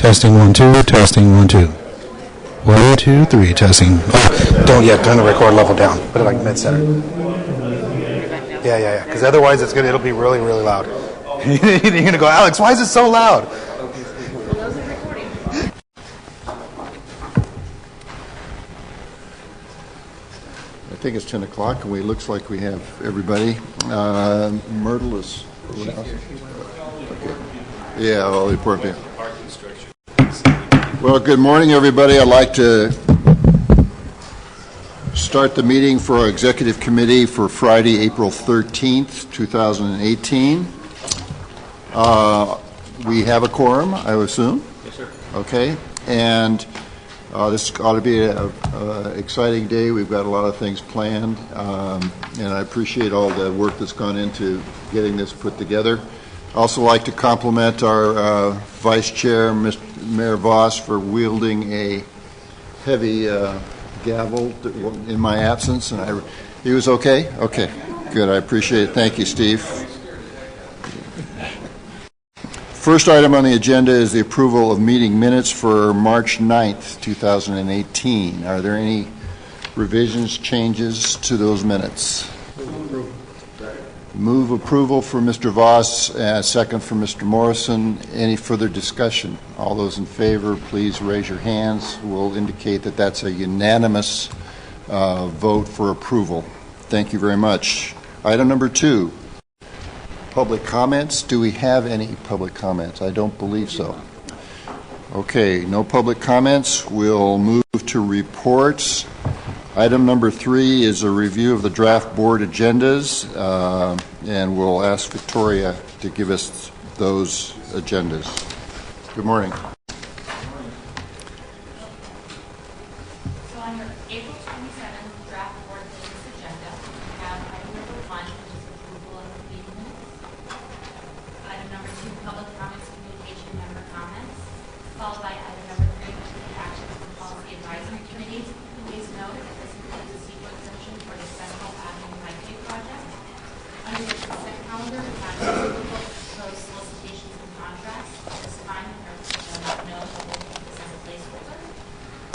Testing 1 2. Testing 1 2. 1 2 3. Testing. Oh, don't yet. Turn the record level down. Put it like mid center. Yeah. Because otherwise it'll be really really loud. You're gonna go, Alex. Why is it so loud? I think it's 10 o'clock, and it looks like we have everybody. Myrtle is... Okay. Yeah, all the important people. Well, good morning, everybody. I'd like to start the meeting for our Executive Committee for Friday, April 13th, 2018. We have a quorum, I would assume. Yes, sir. Okay. And this ought to be an exciting day. We've got a lot of things planned, and I appreciate all the work that's gone into getting this put together. I also like to compliment our Vice Chair, Mr. Mayor Voss, for wielding a heavy gavel in my absence, and he was okay? Okay, good. I appreciate it. Thank you, Steve. First item on the agenda is the approval of meeting minutes for March 9th, 2018. Are there any revisions, changes to those minutes? Move approval for Mr. Voss, second for Mr. Morrison. Any further discussion? All those in favor, please raise your hands. We'll indicate that that's a unanimous vote for approval. Thank you very much. Item number 2. Public comments. Do we have any public comments? I don't believe so. Okay, no public comments. We'll move to reports. Item number 3 is a review of the draft board agendas, and we'll ask Victoria to give us those agendas. Good morning.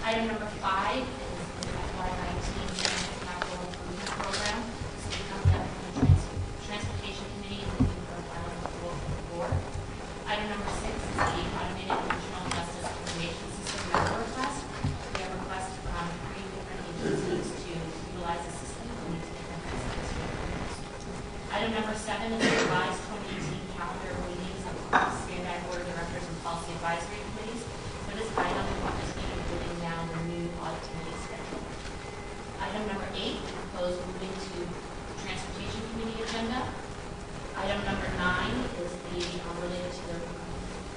Item number 5 is the FY19 Capital Improvement Program. So we come down from the Transportation Committee and looking for a final approval from the board. Item number 6 is the Automated Regional Justice Information System member request. We have requests from 3 different agencies to utilize the system and meet different aspects. Item number 7 is the revised 2018 calendar of meetings of standby board of directors and policy advisory committees. For this item, now the new audit committee schedule. Item number 8, we propose moving to the Transportation Committee agenda. Item number 9 is the related to the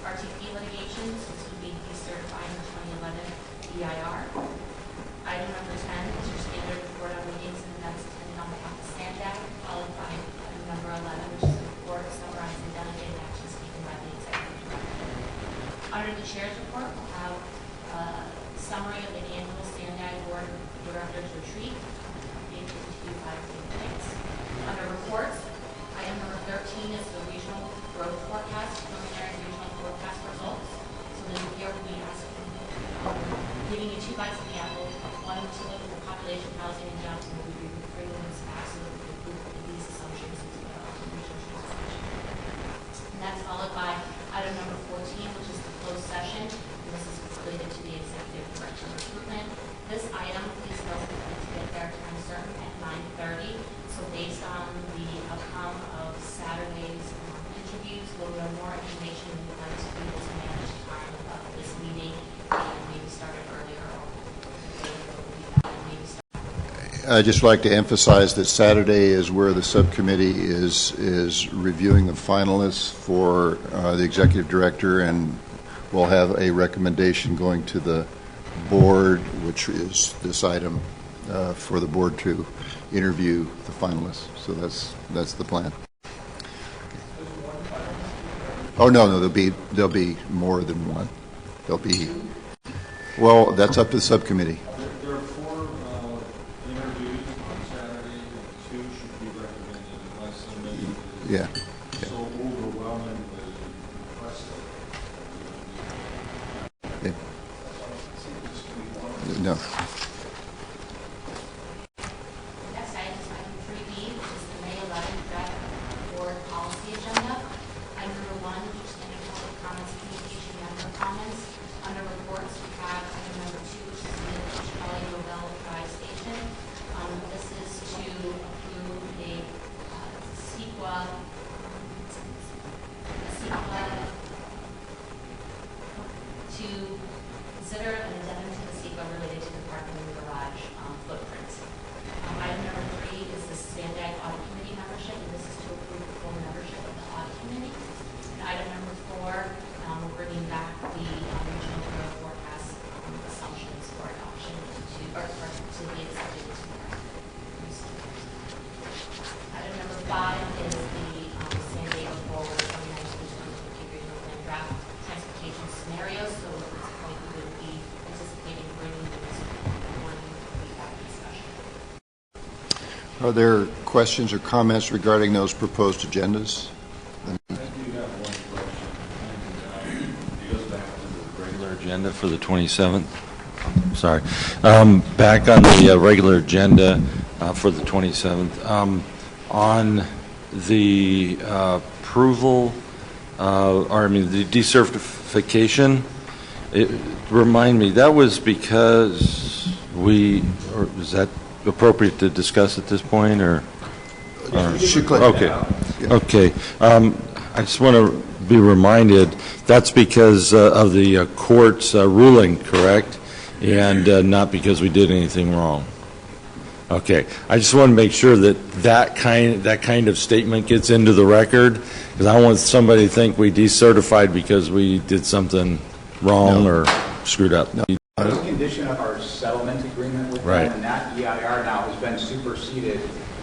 RTP litigation, since we be decertifying the 2011 EIR. Item number 10 is your standard report on meetings and events attended on behalf of SANDAC, followed by item number 11, which is the report summarizing delegated actions taken by the executive director. Under the chair's report, we'll have summary of the annual SANDAG Board of Directors retreat, being to 5 minutes. Under reports, item number 13 is the regional growth forecast, preliminary regional forecast results. So then here we'll be asking, giving you 2 bites of the apple. One, to look at the population, housing, and jobs, and we'll be bringing this back so that we can prove these assumptions into the regional transportation. And that's followed by item number 14, which is the closed session. And this is related to the executive director recruitment. This item, please note that we need to get there time certain at 9:30. So based on the outcome of Saturday's interviews, we'll know more information and we'd like to be able to manage the time of this meeting and maybe start it earlier or maybe start. I'd just like to emphasize that Saturday is where the subcommittee is reviewing the finalists for the executive director, and we'll have a recommendation going to the board, which is this item, for the board to interview the finalists. So that's the plan. Oh no, there'll be more than one. There'll be, well, that's up to the subcommittee. There are 4 interviews on Saturday, and 2 should be recommended unless somebody is Yeah. so overwhelmingly requested. No. Next item is item 3B, which is the May 11th draft board policy agenda. Item number 1, standard public comments, communication, member comments. Under reports, we have item number 2, which is the Kelly Novell Drive Station. This is to approve a CEQA to consider an addendum to the CEQA related to the parking garage footprint. Item number 3 is the Sandag Audit Committee membership, and this is to approve the full membership of the Audit Committee. And item number 4, we're bringing back the regional growth forecast assumptions for adoption to be accepted into the Item number 5 is the San Diego Forward 2019-2050 regional plan draft transportation scenarios. So at this point, we would be anticipating bringing this one back to discussion. Are there questions or comments regarding those proposed agendas? I do have one question. It goes back to the regular agenda for the 27th. Sorry. Back on the regular agenda for the 27th. On the approval, the decertification, remind me, that was because or is that appropriate to discuss at this point, or? Okay. Okay. I just want to be reminded that's because of the court's ruling, correct? And not because we did anything wrong. Okay. I just want to make sure that kind of statement gets into the record, because I don't want somebody to think we decertified because we did something wrong or screwed up. No. It was a condition of our settlement agreement with them, and that EIR now has been superseded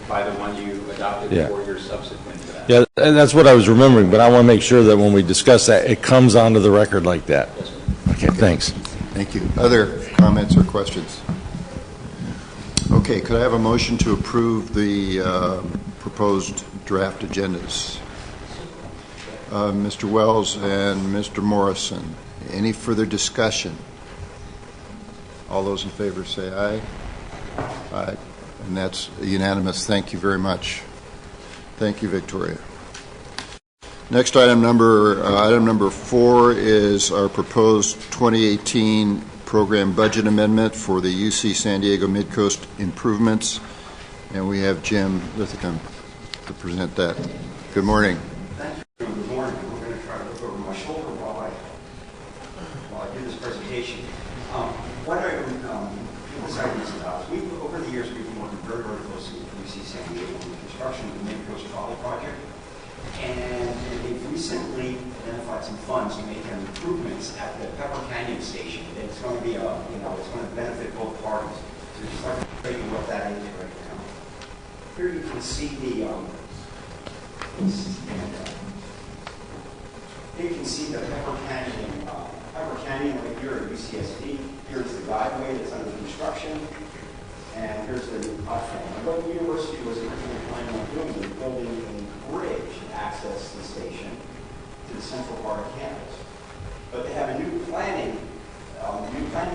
by the one you adopted 4 years subsequent to that. Yeah, and that's what I was remembering, but I want to make sure that when we discuss that, it comes onto the record like that. Yes, sir. Okay, thanks. Thank you. Other comments or questions? Okay, could I have a motion to approve the proposed draft agendas? Mr. Wells and Mr. Morrison, any further discussion? All those in favor say aye. Aye. And that's unanimous. Thank you very much. Thank you, Victoria. Next item number 4 is our proposed 2018 program budget amendment for the UC San Diego Midcoast improvements, and we have Jim Lithicum to present that. Good morning. Thank you. Good morning. I'm going to try to look over my shoulder while I do this presentation. What I decided this about is over the years we've been working very, very closely with UC San Diego on the construction of the Midcoast trolley project, and they've recently identified some funds to make improvements at the Pepper Canyon station. It's going to be it's going to benefit both parties. So just like to show you what that is right now. Here you can see the Pepper Canyon right here at UCSD. Here's the guideway that's under construction, and here's the platform. And what the university was originally planning on doing was building a bridge to access the station to the central part of campus. But they have a new planning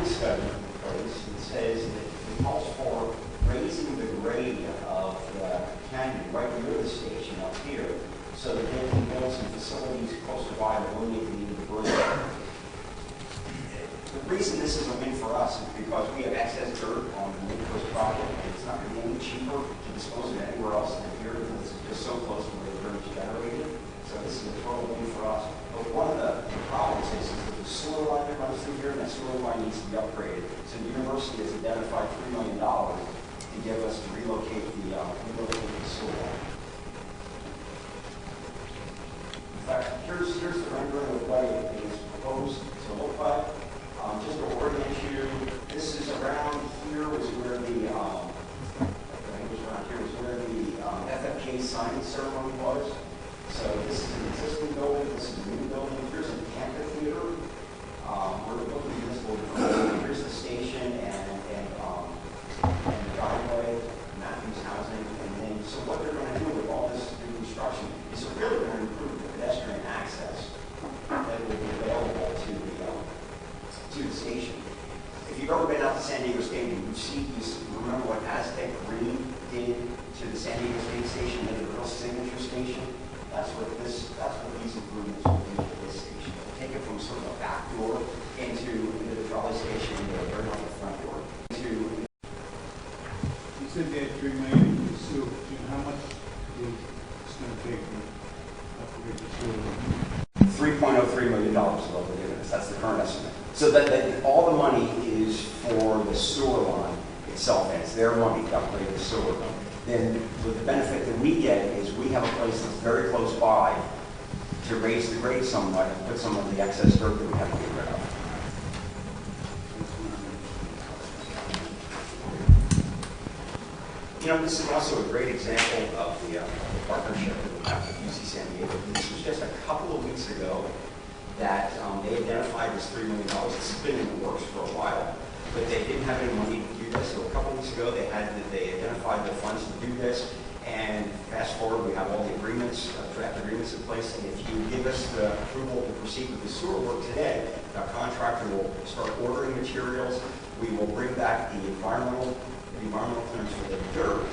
study in place that says that it calls for raising the grade of the canyon right near the station up here, so that they can build some facilities close by that eliminate the need of the bridge. The reason this is a win for us is because we have excess dirt on the Midcoast project, and it's not going to be any cheaper to dispose of it anywhere else than here, because it's just so close to where the dirt is generated. So this is a total win for us. But one of the problems is that the sewer line that runs through here, and that sewer line needs to be upgraded. So the university has identified $3 million to give us to relocate the sewer line. In fact, here's the rendering of what it is proposed to look like. Just to orient you, this is around here was where the FFJ signing ceremony was. So this is an existing building. This is a new building. Here's an amphitheater. We're looking at this building. Here's the station and the driveway, Matthews housing, and then so what they're going to do with all this new construction is really going to improve the pedestrian access that will be available to the receives, remember what Aztec Green did to the San Diego State Station, made a real signature station? That's what these improvements will do to this station. They'll take it from sort of a back door into the trolley station, and they'll bring out the front door. You said they had $3 million in the sewer. Jim, how much is it's going to take to upgrade the sewer? $3.03 million is what they're giving us. That's the current estimate. So that all the money is for the sewer line itself, and it's their money to upgrade the sewer. Then with the benefit that we get is we have a place that's very close by to raise the grade somewhat and put some of the excess dirt that we have to get rid of. You know, this is also a great example of the partnership that we have with UC San Diego. This was just a couple of weeks ago that they identified this $3 million. This has been in the works for a while, but they didn't have any money to do this. So a couple of weeks ago, they identified the funds to do this. And fast forward, we have all the agreements, draft agreements in place. And if you give us the approval to proceed with the sewer work today, our contractor will start ordering materials. We will bring back the environmental clearance for the dirt.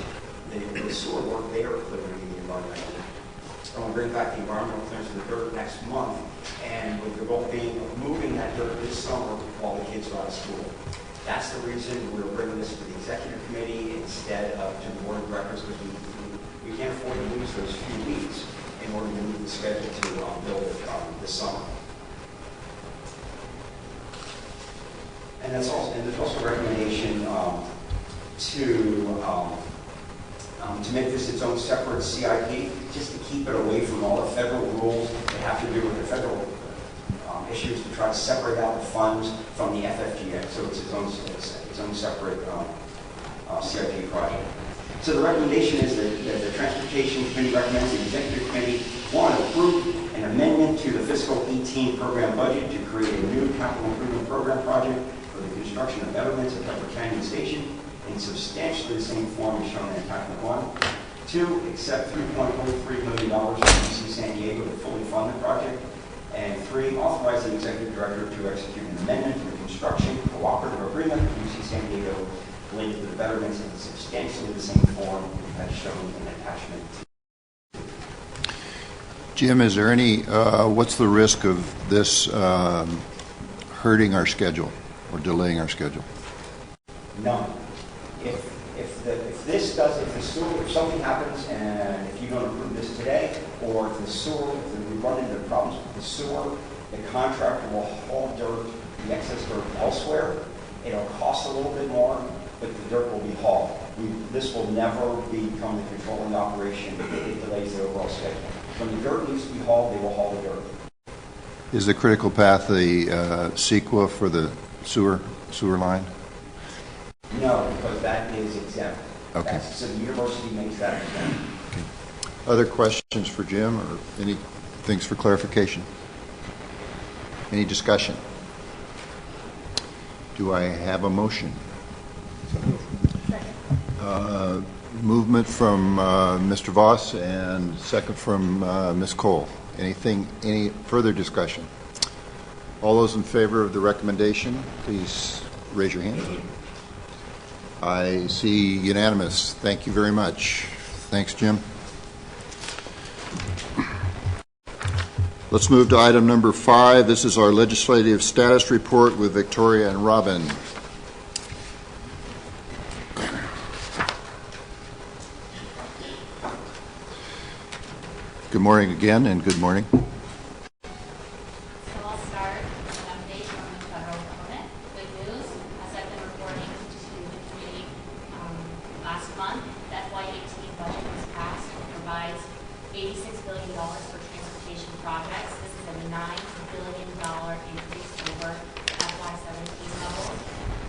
The sewer work, they are clearing the environmental. And we'll bring back the environmental clearance for the dirt next month. And with the goal being of moving that dirt this summer while the kids are out of school. That's the reason we're bringing this to the executive committee instead of to the board of directors, because we can't afford to lose those few weeks in order to move the schedule to build it this summer. And there's also a recommendation to make this its own separate CIP, just to keep it away from all the federal rules that have to do with the federal issues, to try to separate out the funds from the FFGA, so it's its own separate CIP project. So the recommendation is that the Transportation Committee recommends the Executive Committee, one, approve an amendment to the fiscal 18 program budget to create a new capital improvement program project for the construction of betterments at Pepper Canyon Station in substantially the same form as shown in attachment 1. 2, accept $3.03 million from UC San Diego to fully fund the project. And 3, authorize the executive director to execute an amendment to the construction cooperative agreement with UC San Diego linked to the betterments in substantially the same form as shown in attachment 2. Jim, is there any, what's the risk of this hurting our schedule or delaying our schedule? None. If something happens and if you don't approve this today, or if we run into problems with the sewer, the contractor will haul dirt, the excess dirt elsewhere. It'll cost a little bit more, but the dirt will be hauled. This will never become the controlling operation. It delays the overall schedule. When the dirt needs to be hauled, they will haul the dirt. Is the critical path the CEQA for the sewer line? No, because that is exempt. Okay. So the university makes that exempt. Okay. Other questions for Jim or any things for clarification? Any discussion? Do I have a motion? Movement from Mr. Voss and second from Ms. Cole. Any further discussion? All those in favor of the recommendation, please raise your hand. I see unanimous. Thank you very much. Thanks, Jim. Let's move to item number 5. This is our legislative status report with Victoria and Robin. Good morning again, and good morning. So I'll start with an update from the federal government. Good news, as I've been reporting to the committee last month, the FY18 budget was passed and provides $86 billion for transportation projects. This is a $9 billion increase over FY17 levels.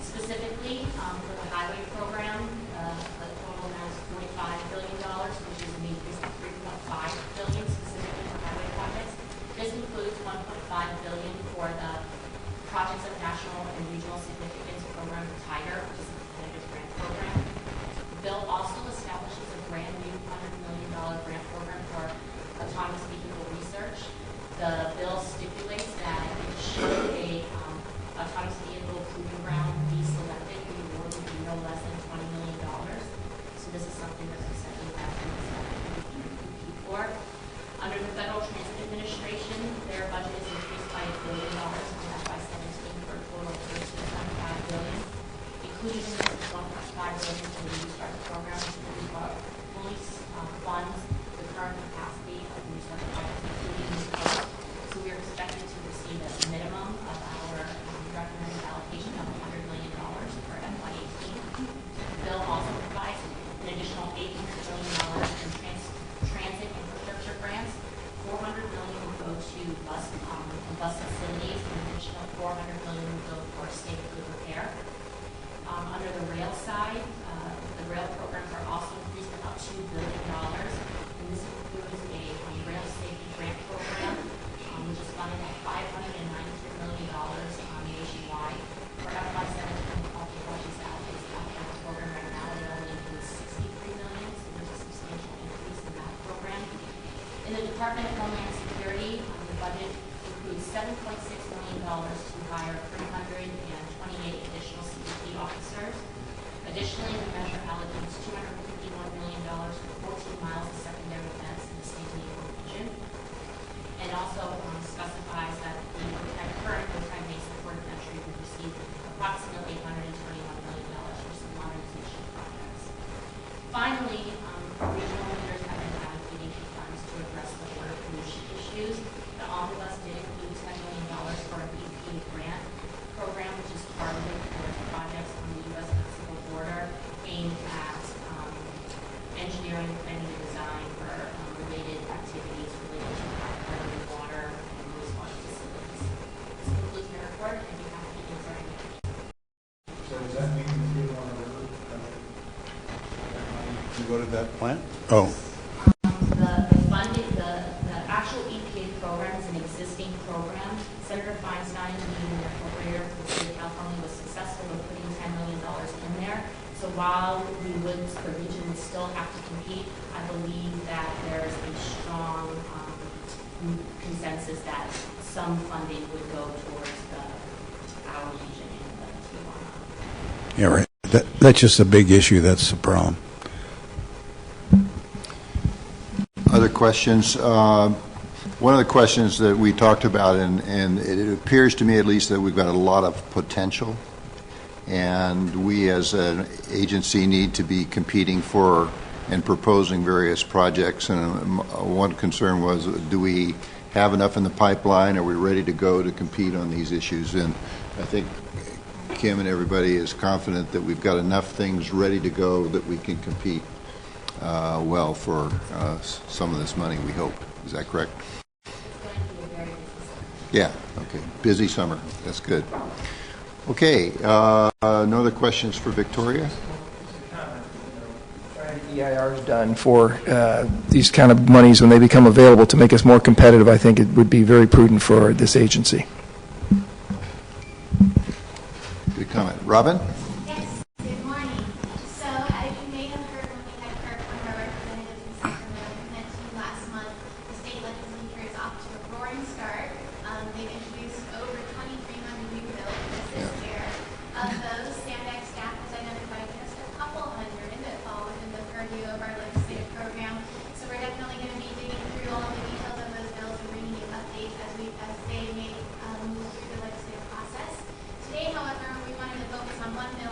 Specifically, for the highway program, the total amount is $45 billion, which is an increase of $3.5 billion specifically for highway projects. This includes $1.5 billion for the Projects of National and Regional Significance program, TIGER, which is a competitive grant program. The bill also establishes a brand new $100 million grant program for autonomous vehicle research. The bill stipulates that should a autonomous vehicle proving ground be selected, the award would be no less something that I said we have to for. Under the Federal Transit Administration, their budget is increased by $1 billion from FY17 for a total of $13.5 billion. Included in this is $1.5 billion for the New Start program, which fully funds the current capacity of New Start projects, including Midcoast. So we are expected to receive a minimum of our recommended allocation of $100 million for FY18. The bill also provides an additional $800 million in transit infrastructure grants. $400 million will go to bus facilities, and an additional $400 million will go for safe good repair. Under the rail side, the rail programs are also increased about $2 billion, and this includes a rail safety grant program, which is funded at $593 million nationwide. For FY17, also budgets allocates that program right now, it only includes $63 million, so there's a substantial increase in that program. In the Department of Homeland Security, the budget includes $7.6 million to hire 328 additional CBP officers. Additionally, the measure allocates $251 million for 14 miles of secondary fence in the San Diego region, and also specifies that the current Protect Mesa Port of Entry would receive approximately $821 million for some modernization projects. Finally, regional leaders have been allocating funds to address the water pollution issues. The omnibus did include $10 million for an EPA grant program, which is targeted towards projects on the U.S.-Mexico border aimed at engineering, planning, and design for related activities related to pipeline, water, and wastewater facilities. This concludes my report, and I'd be happy to answer any questions. So does that mean that you want to You go to that plant? Oh. The funding, the actual EPA program is an existing program. Senator Feinstein, being the appropriator for the state of California, was successful in putting $10 million in there. So while the region would still have to compete, I believe that there's a strong consensus that some funding would go towards our region and the Tijuana. Yeah, right. That's just a big issue. That's the problem. Other questions? One of the questions that we talked about, and it appears to me at least that we've got a lot of potential, and we as an agency need to be competing for and proposing various projects. And one concern was, do we have enough in the pipeline? Are we ready to go to compete on these issues? And I think Kim and everybody is confident that we've got enough things ready to go that we can compete well for some of this money, we hope. Is that correct? Yeah, okay. Busy summer. That's good. Okay, no other questions for Victoria? EIR is done for these kind of monies when they become available to make us more competitive. I think it would be very prudent for this agency. Good comment. Robin? Yes, good morning. So as you may have heard when we had heard from our representatives in Sacramento, we mentioned last month the state legislature is off to a roaring start. They've introduced over 2,300 new bills this year. Of those, Sandex staff has identified just a couple hundred that fall within the purview of our legislative program. So we're definitely going to be digging through all the details of those bills and bringing you updates as they may move through the legislative process. Today, however, we wanted to focus on one bill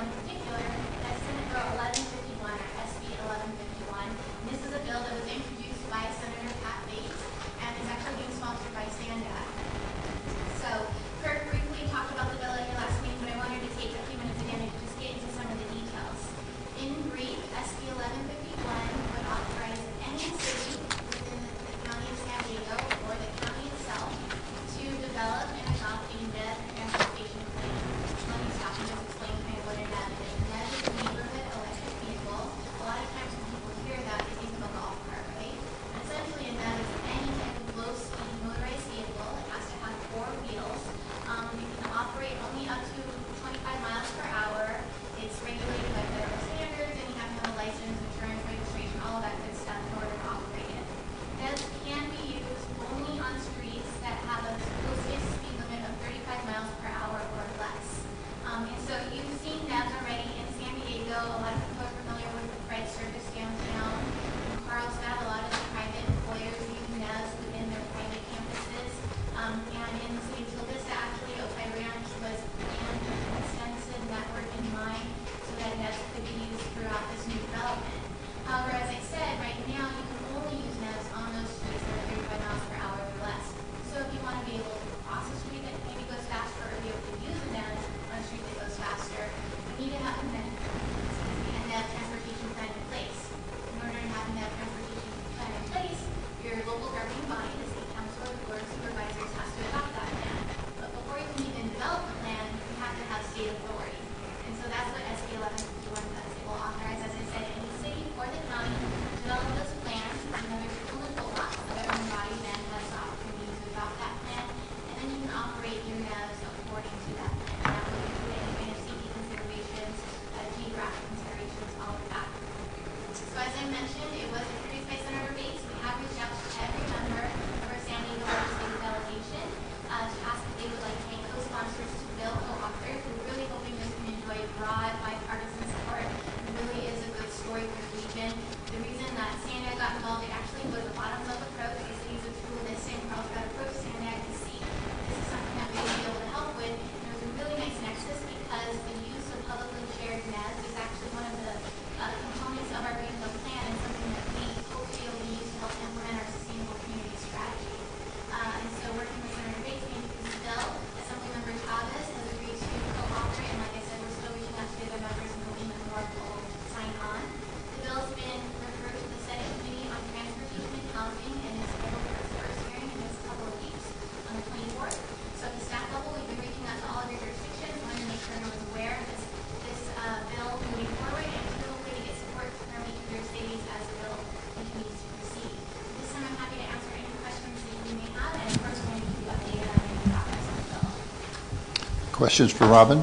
Questions for Robin?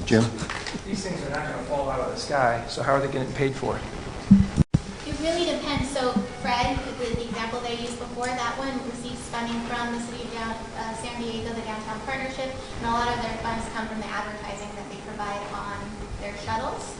Jim? These things are not going to fall out of the sky, so how are they getting paid for? It really depends. So Fred, the example they used before, that one receives funding from the city of San Diego, the Downtown Partnership, and a lot of their funds come from the advertising that they provide on their shuttles.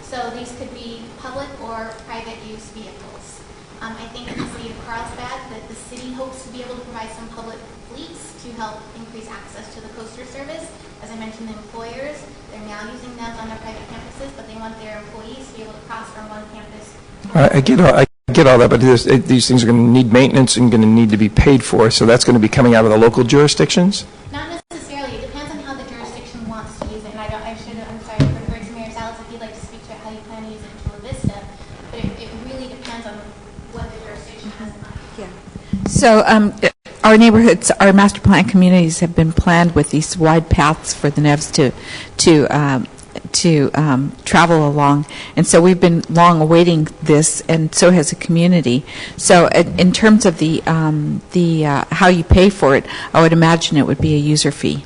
So these could be public or private use vehicles. I think in the city of Carlsbad that the city hopes to be able to provide some public fleets to help increase access to the coaster service. As I mentioned, the employers, they're now using them on their private campuses, but they want their employees to be able to cross from one campus. I get all that, but these things are going to need maintenance and going to need to be paid for, so that's going to be coming out of the local jurisdictions? Not necessarily. It depends on how the jurisdiction wants to use it. And I'm sorry, I refer to Mayor Salas if you'd like to speak to how you plan to use it in Chula Vista. But it really depends on what the jurisdiction has in mind. Yeah. So our neighborhoods, our master plan communities have been planned with these wide paths for the NEVs to travel along, and so we've been long awaiting this, and so has the community. So in terms of the how you pay for it, I would imagine it would be a user fee.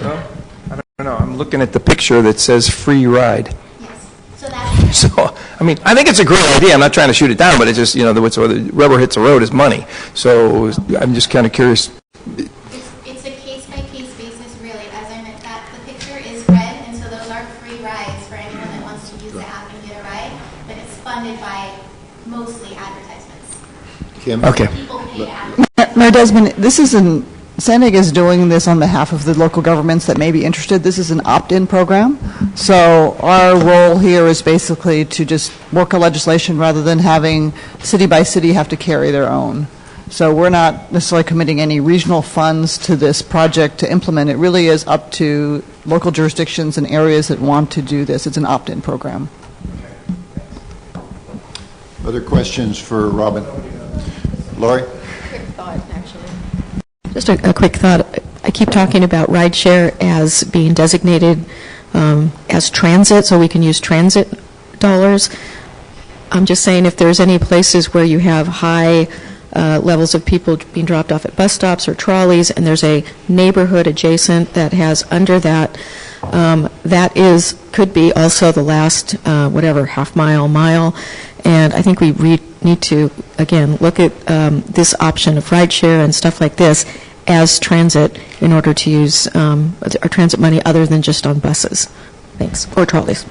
Well, I don't know. I'm looking at the picture that says free ride. Yes. So that's So, I mean, I think it's a great idea. I'm not trying to shoot it down, but it's just, the rubber hits the road is money. So I'm just kind of curious. it's a case-by-case basis, really. As I meant, that the picture is red, and so those are free rides for anyone that wants to use the app and get a ride, but it's funded by mostly advertisements. Kim? Okay. People pay to advertise. Mayor Desmond, this isn't, San Diego is doing this on behalf of the local governments that may be interested. This is an opt-in program. So our role here is basically to just work a legislation rather than having city by city have to carry their own. So we're not necessarily committing any regional funds to this project to implement. It really is up to local jurisdictions and areas that want to do this. It's an opt-in program. Other questions for Robin? Lori? Quick thought, actually. Just a quick thought. I keep talking about rideshare as being designated as transit, so we can use transit dollars. I'm just saying if there's any places where you have high levels of people being dropped off at bus stops or trolleys, and there's a neighborhood adjacent that has under that, could be also the last, half mile. And I think we need to, again, look at this option of rideshare and stuff like this as transit in order to use our transit money other than just on buses. Thanks. Or trolleys.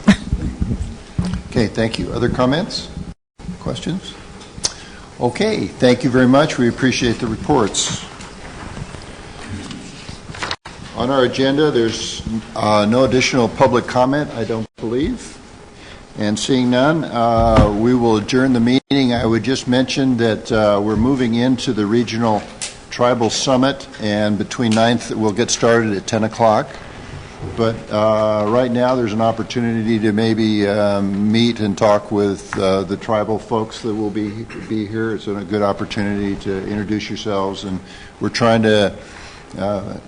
Okay, thank you. Other comments? Questions? Okay, thank you very much. We appreciate the reports. On our agenda, there's no additional public comment, I don't believe. And seeing none, we will adjourn the meeting. I would just mention that we're moving into the Regional Tribal Summit, and between 9th, we'll get started at 10 o'clock. But right now, there's an opportunity to maybe meet and talk with the tribal folks that will be here. It's a good opportunity to introduce yourselves, and we're trying to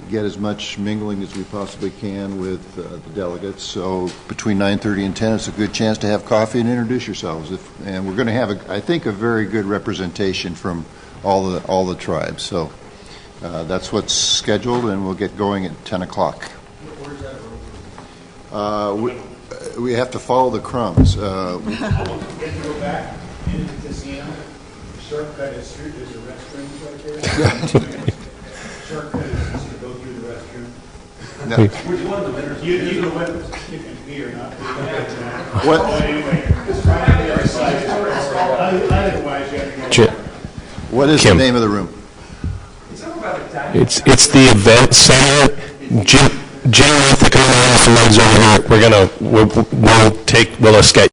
get as much mingling as we possibly can with the delegates. So between 9:30 and 10, it's a good chance to have coffee and introduce yourselves. And we're going to have, I think, a very good representation from all the tribes. So that's what's scheduled, and we'll get going at 10 o'clock. We have to follow the crumbs. You have to go back into the casino. Shortcut is through. There's a restroom right there. Shortcut is just to go through the restroom. No. Which one of the winners? You know what? If you pee or not. What? Well, anyway, it's right on the other side. Otherwise, you have to go. What is Kim. the name of the room? It's the event center. Jim Roth, the commander of the legs over here. We'll escape.